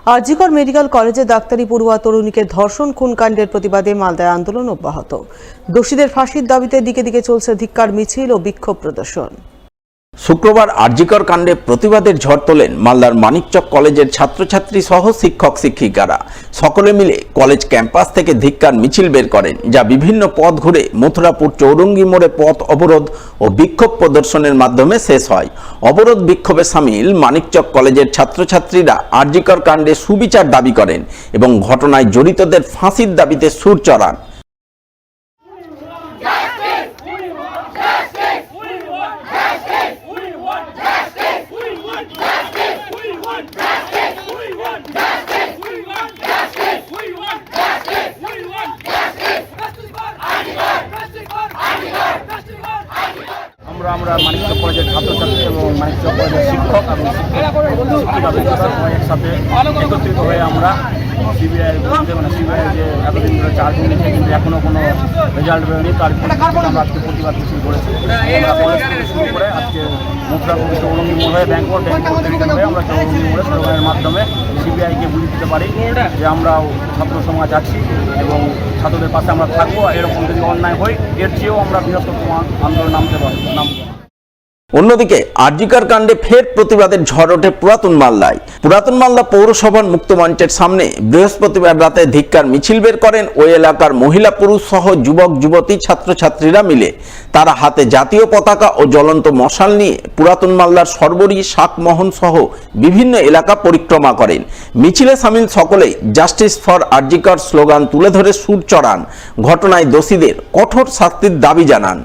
RG Kar medical কলেজে ডাক্তারি পড়ুয়া তরুণীকে ধর্ষণ খুনকাণ্ডের প্রতিবাদে মালদায় আন্দোলন অব্যাহত। দোষীদের ফাঁসির দাবিতে দিকে দিকে চলছে ধিক্কার মিছিল ও বিক্ষোভ প্রদর্শন। শুক্রবার আরজিকর কাণ্ডে প্রতিবাদের ঝড় তোলেন মালদার মানিকচক কলেজের ছাত্রছাত্রী সহ শিক্ষক শিক্ষিকারা। সকলে মিলে কলেজ ক্যাম্পাস থেকে ধিক্কার মিছিল বের করেন, যা বিভিন্ন পথ ঘুরে মথুরাপুর চৌরঙ্গি মোড়ে পথ অবরোধ ও বিক্ষোভ প্রদর্শনের মাধ্যমে শেষ হয়। অবরোধ বিক্ষোভে সামিল মানিকচক কলেজের ছাত্রছাত্রীরা আরজিকর কাণ্ডে সুবিচার দাবি করেন এবং ঘটনায় জড়িতদের ফাঁসির দাবিতে সুর চড়ান। আমরা মানিকচক কলেজের ছাত্রছাত্রী এবং মানিকচক কলেজের শিক্ষক এবং শিক্ষিকা একসাথে একত্রিত হয়ে আমরা সিবিআই যে এতদিন ধরে চার্জ নিয়েছে কিন্তু এখনও কোনো রেজাল্ট বেরোয়নি, তার আমরা আজকে প্রতিবাদ মিছিল করেছি। আমরা কলেজ থেকে শুরু করে আজকে মথুরাপুর চৌরঙ্গি মোড় হয়ে ব্যাংক হয়ে আমরা চৌরঙ্গি মোড়ে স্লোগানের মাধ্যমে সিবিআইকে বুঝিয়ে দিতে পারি যে আমরাও ছাত্র সমাজ আছি এবং ছাত্রদের পাশে আমরা থাকবো। এরকম যদি অন্যায় হয় এর চেয়েও আমরা বৃহত্তম আন্দোলন নামতে পারবো। অন্যদিকে আরজিকর কাণ্ডে ফের প্রতিবাদের ঝড় ওঠে পুরাতন মালদায়। পুরাতন মালদা পৌরসভার মুক্ত মঞ্চের সামনে বৃহস্পতিবার রাতে ধিক্কার মিছিল বের করেন ওই এলাকার মহিলা পুরুষ সহ যুবক যুবতী ছাত্রছাত্রীরা মিলে। তারা হাতে জাতীয় পতাকা ও জ্বলন্ত মশাল নিয়ে পুরাতন মালদার সরবরি শাকমোহন সহ বিভিন্ন এলাকা পরিক্রমা করেন। মিছিলে সামিল সকলেই জাস্টিস ফর আরজিকর স্লোগান তুলে ধরে সুর চড়ান। ঘটনায় দোষীদের কঠোর শাস্তির দাবি জানান।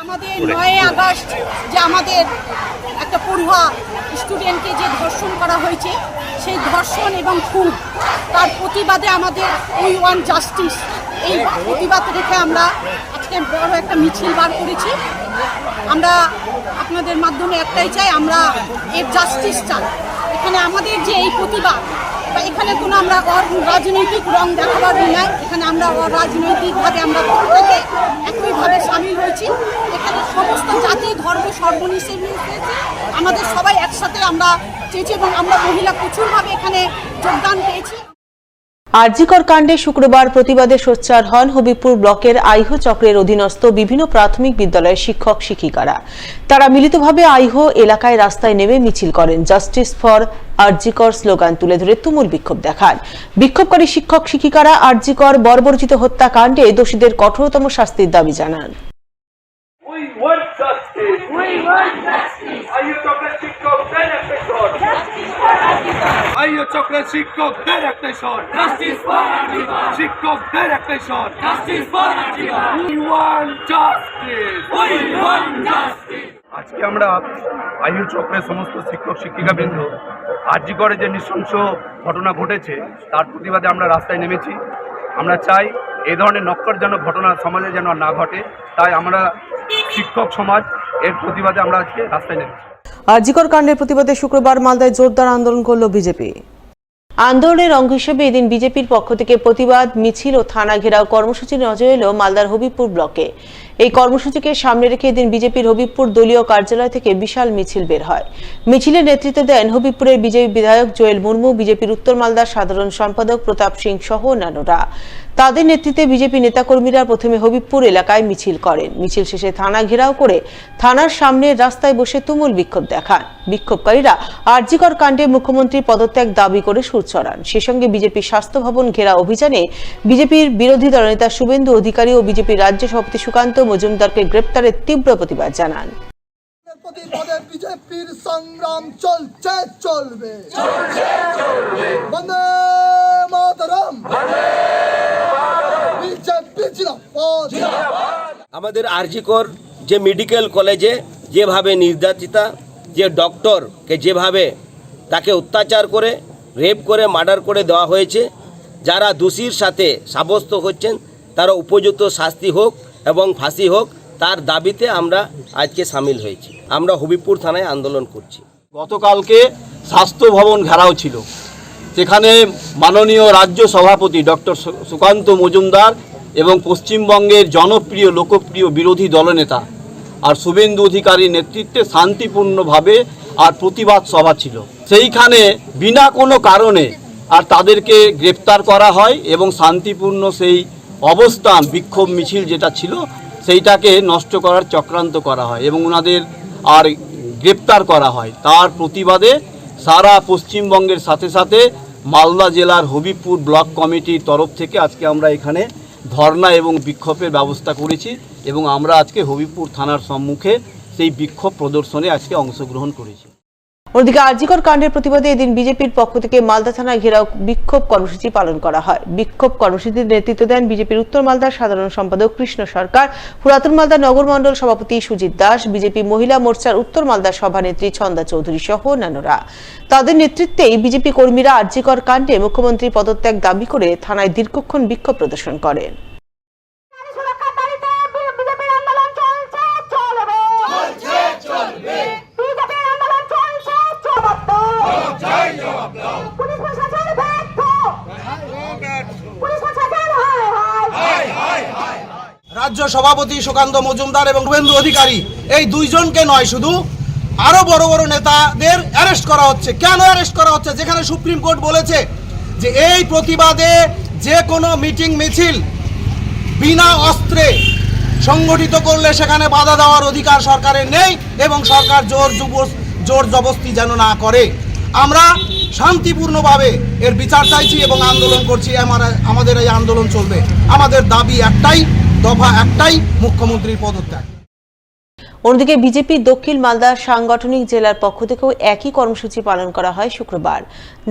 আমাদের 9 আগস্ট যে আমাদের একটা পড়ুয়া স্টুডেন্টকে যে ধর্ষণ করা হয়েছে, সেই ধর্ষণ এবং খুন তার প্রতিবাদে আমাদের উই ওয়ান্ট জাস্টিস, এই প্রতিবাদ রেখে আমরা আজকে বড় একটা মিছিল বার করেছি। আমরা আপনাদের মাধ্যমে একটাই চাই, আমরা এর জাস্টিস চাই। এখানে আমাদের যে এই প্রতিবাদ বা এখানে কোনো আমরা রাজনৈতিক রং দেখাবার নাই, এখানে আমরা রাজনৈতিকভাবে আমরা প্রত্যেকে একইভাবে সামিল হয়েছি। এখানে সমস্ত জাতি ধর্ম সর্বনির্বিশেষে আমাদের সবাই একসাথে আমরা চেয়েছি এবং আমরা মহিলা প্রচুরভাবে এখানে যোগদান পেয়েছি। আরজিকর কাণ্ডে শুক্রবার প্রতিবাদে সোচ্চার হন হবিবপুর ব্লকের আইহো চক্রের অধীনস্থ বিভিন্ন প্রাথমিক বিদ্যালয়ের শিক্ষক শিক্ষিকারা। তারা মিলিতভাবে আইহো এলাকায় রাস্তায় নেমে মিছিল করেন। জাস্টিস ফর আরজিকর স্লোগান তুলে ধরে তুমুল বিক্ষোভ দেখান। বিক্ষোভকারী শিক্ষক শিক্ষিকারা আরজিকর বর্বরচিত হত্যাকাণ্ডে দোষীদের কঠোরতম শাস্তির দাবি জানান। আইয়ো চক্রের শিক্ষকদের একটাই স্বর, জাস্টিস ফর আরজিকর। শিক্ষকদের একটাই স্বর, justice for RG Kar. We want justice, we want justice. আজকে আমরা আইয়ো চক্রের সমস্ত শিক্ষক শিক্ষিকাবৃন্দ আরজিকরে যে নৃশংস ঘটনা ঘটেছে তার প্রতিবাদে আমরা রাস্তায় নেমেছি। আমরা চাই এই ধরনের নক্করজনক ঘটনা সমাজে যেন না ঘটে, তাই আমরা শিক্ষক সমাজ এর প্রতিবাদে আমরা আজকে রাস্তায় নেমেছি। আরজিকর কাণ্ডের প্রতিবাদে শুক্রবার মালদায় জোরদার আন্দোলন করল বিজেপি। আন্দোলনের অঙ্গ হিসেবে এদিন বিজেপির পক্ষ থেকে প্রতিবাদ মিছিল ও থানা ঘেরাও কর্মসূচি নজর এলো মালদার হবিবপুর ব্লকে। এই কর্মসূচিকে সামনে রেখে এদিন বিজেপির হবিবপুর দলীয় কার্যালয় থেকে বিশাল মিছিল বের হয়। মিছিলের নেতৃত্ব দেন হবিবপুরের বিজেপি বিধায়ক জোয়েল মুর্মু, বিজেপির উত্তর মালদার সাধারণ সম্পাদক প্রতাপ সিং সহ অন্যান্যরা। তাদের নেতৃত্বে বিজেপি নেতাকর্মীরা প্রথমে হবিবপুর এলাকায় মিছিল করেন। মিছিল শেষে থানা ঘেরাও করে থানার সামনে রাস্তায় বসে তুমুল বিক্ষোভ দেখান। বিক্ষোভকারীরা আরজিকর কাণ্ডে মুখ্যমন্ত্রীর পদত্যাগ দাবি করে সুর চড়ান। সে সঙ্গে বিজেপি স্বাস্থ্য ভবন ঘেরা অভিযানে বিজেপির বিরোধী দলনেতা শুভেন্দু অধিকারী ও বিজেপির রাজ্য সভাপতি সুকান্ত মজুমদারকে গ্রেপ্তারের তীব্র প্রতিবাদ জানান। বিজেপির সংগ্রাম চলছে, চলবে, বন্দে মাতরম। আমাদের আরজিকর যে মেডিকেল কলেজে যেভাবে নির্যাতিতা, যে ডক্টরকে যেভাবে তাকে অত্যাচার করে রেপ করে মার্ডার করে দেওয়া হয়েছে, যারা দোষীর সাথে সাব্যস্ত হচ্ছেন তারা উপযুক্ত শাস্তি হোক এবং ফাঁসি হোক, তার দাবিতে আমরা আজকে সামিল হয়েছি। আমরা হবিবপুর থানায় আন্দোলন করছি। গতকালকে স্বাস্থ্য ভবন ঘেরাও ছিল, সেখানে মাননীয় রাজ্য সভাপতি ডক্টর সুকান্ত মজুমদার এবং পশ্চিমবঙ্গের জনপ্রিয় লোকপ্রিয় বিরোধী দলনেতা আর শুভেন্দু অধিকারীর নেতৃত্বে শান্তিপূর্ণভাবে আর প্রতিবাদ সভা ছিল। সেইখানে বিনা কোনো কারণে আর তাদেরকে গ্রেপ্তার করা হয় এবং শান্তিপূর্ণ সেই অবস্থান বিক্ষোভ মিছিল যেটা ছিল সেইটাকে নষ্ট করার চক্রান্ত করা হয় এবং ওনাদের আর গ্রেপ্তার করা হয়। তার প্রতিবাদে সারা পশ্চিমবঙ্গের সাথে সাথে মালদা জেলার হবিবপুর ব্লক কমিটির তরফ থেকে আজকে আমরা এখানে ধর্ণা এবং বিক্ষোভের ব্যবস্থা করেছি এবং আমরা আজকে হবিবপুর থানার সম্মুখে সেই বিক্ষোভ প্রদর্শনে আজকে অংশগ্রহণ করেছি। অন্যদিকে আরজিকর কাণ্ডের প্রতিবাদে এদিন বিজেপির পক্ষ থেকে মালদা থানায় ঘেরাও বিক্ষোভ কর্মসূচি পালন করা হয়। বিক্ষোভ কর্মসূচির নেতৃত্ব দেন বিজেপির উত্তর মালদার সাধারণ সম্পাদক কৃষ্ণ সরকার, পুরাতন মালদা নগর মণ্ডল সভাপতি সুজিত দাস, বিজেপি মহিলা মোর্চার উত্তর মালদার সভানেত্রী ছন্দা চৌধুরী সহ অন্যান্যরা। তাদের নেতৃত্বেই বিজেপি কর্মীরা আরজিকর কাণ্ডে মুখ্যমন্ত্রী পদত্যাগ দাবি করে থানায় দীর্ঘক্ষণ বিক্ষোভ প্রদর্শন করেন। রাজ্য সভাপতি সুকান্ত মজুমদার এবং শুভেন্দু অধিকারী এই দুইজনকে নয়, শুধু আরো বড় বড় নেতাদের অ্যারেস্ট করা হচ্ছে। কেন অ্যারেস্ট করা হচ্ছে? যেখানে সুপ্রিম কোর্ট বলেছে যে এই প্রতিবাদে যে কোনো মিটিং মিছিল বিনা অস্ত্রে সংগঠিত করলে সেখানে বাধা দেওয়ার অধিকার সরকারের নেই এবং সরকার জোর জবরদস্তি যেন না করে। আমরা শান্তিপূর্ণভাবে এর বিচার চাইছি এবং আন্দোলন করছি। আমাদের এই আন্দোলন চলবে। আমাদের দাবি একটাই, দফা একটাই, মুখ্যমন্ত্রীর পদত্যাগ। অন্যদিকে বিজেপি দক্ষিণ মালদা সাংগঠনিক জেলার পক্ষ থেকেও একই কর্মসূচি পালন করা হয় শুক্রবার,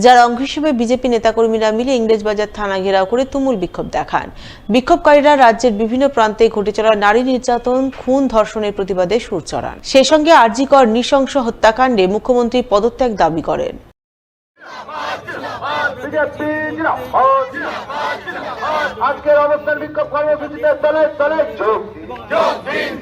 যার অংশ হিসেবে বিজেপি নেতাকর্মীরা মিলে ইংরেজবাজার থানা ঘেরাও করে তুমুল বিক্ষোভ দেখান। বিক্ষোভকারীরা রাজ্যের বিভিন্ন প্রান্তে ঘটে চলা নারী নির্যাতন, খুন, ধর্ষণের প্রতিবাদে সুর চড়ান। সেই সঙ্গে আরজিকর নৃশংস হত্যাকাণ্ডে মুখ্যমন্ত্রী পদত্যাগ দাবি করেন। আজকের অবস্থান বিক্ষোভ কর্মসূচিতে তলে তলে যোগ দিন।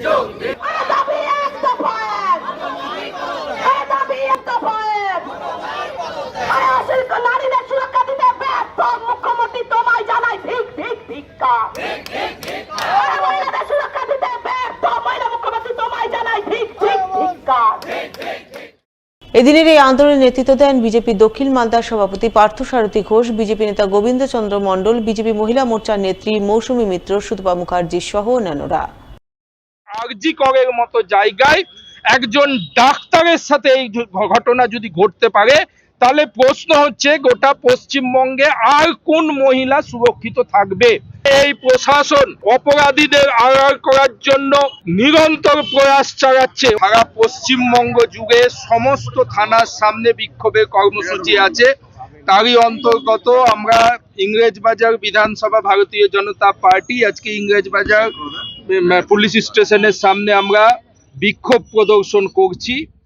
নারীদের সুরক্ষা দিতে ব্যর্থ মুখ্যমন্ত্রী তোমায় জানাই ঠিক ঠিক ধিক্কার। মহিলাদের সুরক্ষা দিতে ব্যর্থ মহিলা মুখ্যমন্ত্রী তোমায় জানাই ঠিক ঠিক ধিক্কার। এদিনের এই আন্দোলনের নেতৃত্ব দেন বিজেপি দক্ষিণ মালদার সভাপতি পার্থসারথী ঘোষ, বিজেপি নেতা গোবিন্দ চন্দ্র মণ্ডল, বিজেপি মহিলা মোর্চার নেত্রী মৌসুমী মিত্র, সুতপা মুখার্জি সহ অন্যান্যরা। আরজিকরের মতো জায়গায় একজন ডাক্তারের সাথে এই ঘটনা যদি ঘটতে পারে, তাহলে প্রশ্ন হচ্ছে গোটা পশ্চিমবঙ্গে আর কোন মহিলা সুরক্ষিত থাকবে? এই প্রশাসন অপরাধীদের আড়াল করার জন্য নিরন্তর প্রয়াস চালাচ্ছে। সারা পশ্চিমবঙ্গ জুড়ে সমস্ত থানার সামনে বিক্ষোভের কর্মসূচি আছে। তারই অন্তর্গত আমরা ইংরেজবাজার বিধানসভা ভারতীয় জনতা পার্টি আজকে ইংরেজবাজার পুলিশ স্টেশনের সামনে আমরা বিক্ষোভ প্রদর্শন করছি।